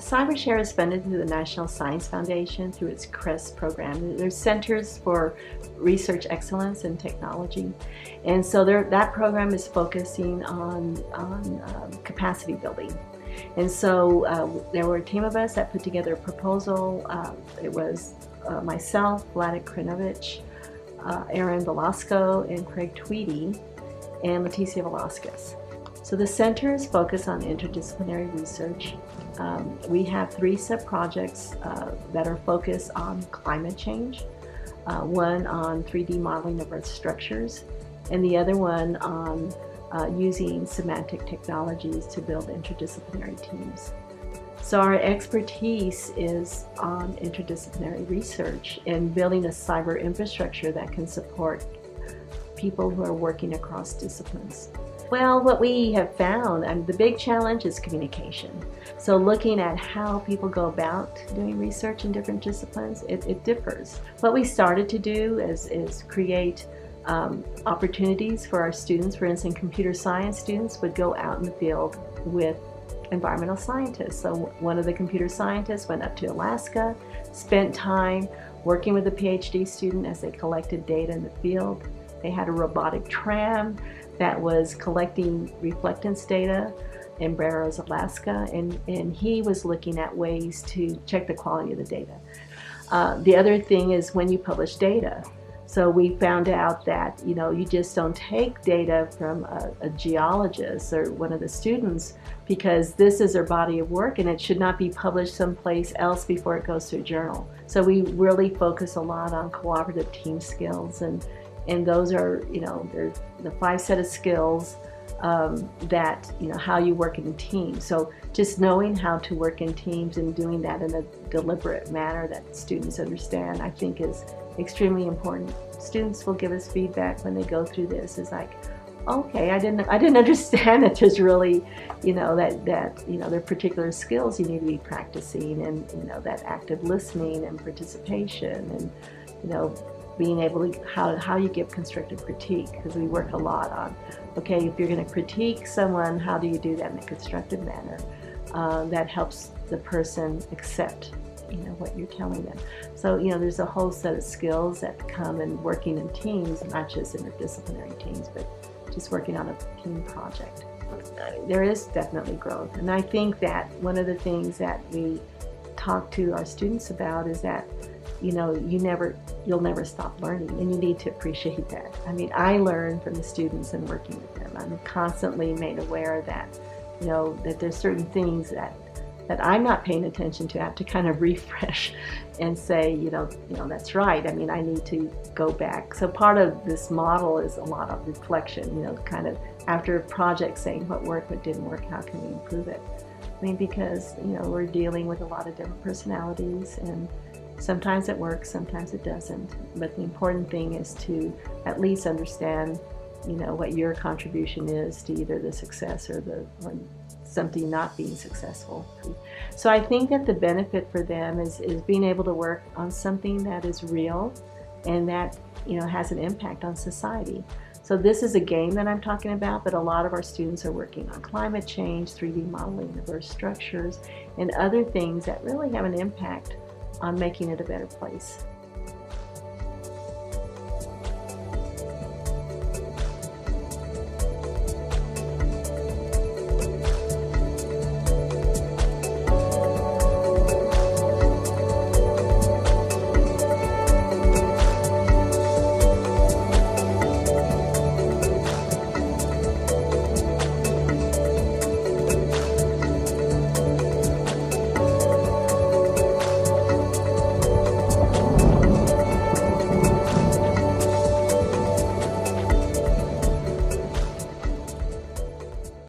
Cyber-ShARE is funded through the National Science Foundation through its CREST program. There's Centers for Research Excellence and Technology, and so that program is focusing on capacity building. And so there were a team of us that put together a proposal. It was myself, Vladik Krinovich, Aaron Velasco, and Craig Tweedy, and Leticia Velasquez. So the center is focused on interdisciplinary research. We have 3 sub-projects that are focused on climate change, one on 3D modeling of Earth structures, and the other one on using semantic technologies to build interdisciplinary teams. So our expertise is on interdisciplinary research and building a cyber infrastructure that can support people who are working across disciplines. Well, what we have found, and the big challenge is communication. So looking at how people go about doing research in different disciplines, it differs. What we started to do is create opportunities for our students. For instance, computer science students would go out in the field with environmental scientists. So one of the computer scientists went up to Alaska, spent time working with a PhD student as they collected data in the field. They had a robotic tram that was collecting reflectance data in Barrows, Alaska, and he was looking at ways to check the quality of the data. The other thing is when you publish data. So we found out that you just don't take data from a geologist or one of the students, because this is their body of work and it should not be published someplace else before it goes to a journal. So we really focus a lot on cooperative team skills, and those are they're the 5 set of skills that how you work in a team. So just knowing how to work in teams and doing that in a deliberate manner that students understand, I think is extremely important. Students will give us feedback when they go through this. It's like, okay, I didn't understand that there's really that there are particular skills you need to be practicing, and that active listening and participation, and being able to how you give constructive critique, because we work a lot on, okay, if you're going to critique someone, how do you do that in a constructive manner that helps the person accept what you're telling them. So there's a whole set of skills that come in working in teams, not just interdisciplinary teams, but just working on a team project. There is definitely growth, and I think that one of the things that we talk to our students about is that you'll never stop learning, and you need to appreciate that. I mean, I learn from the students and working with them. I'm constantly made aware that that there's certain things that I'm not paying attention to. I have to kind of refresh and say, that's right. I mean, I need to go back. So part of this model is a lot of reflection, kind of after a project, saying what worked, what didn't work, how can we improve it? I mean, because, we're dealing with a lot of different personalities, and sometimes it works, sometimes it doesn't. But the important thing is to at least understand, what your contribution is to either the success or something not being successful. So I think that the benefit for them is being able to work on something that is real and that has an impact on society. So this is a game that I'm talking about, but a lot of our students are working on climate change, 3D modeling of Earth structures, and other things that really have an impact on making it a better place.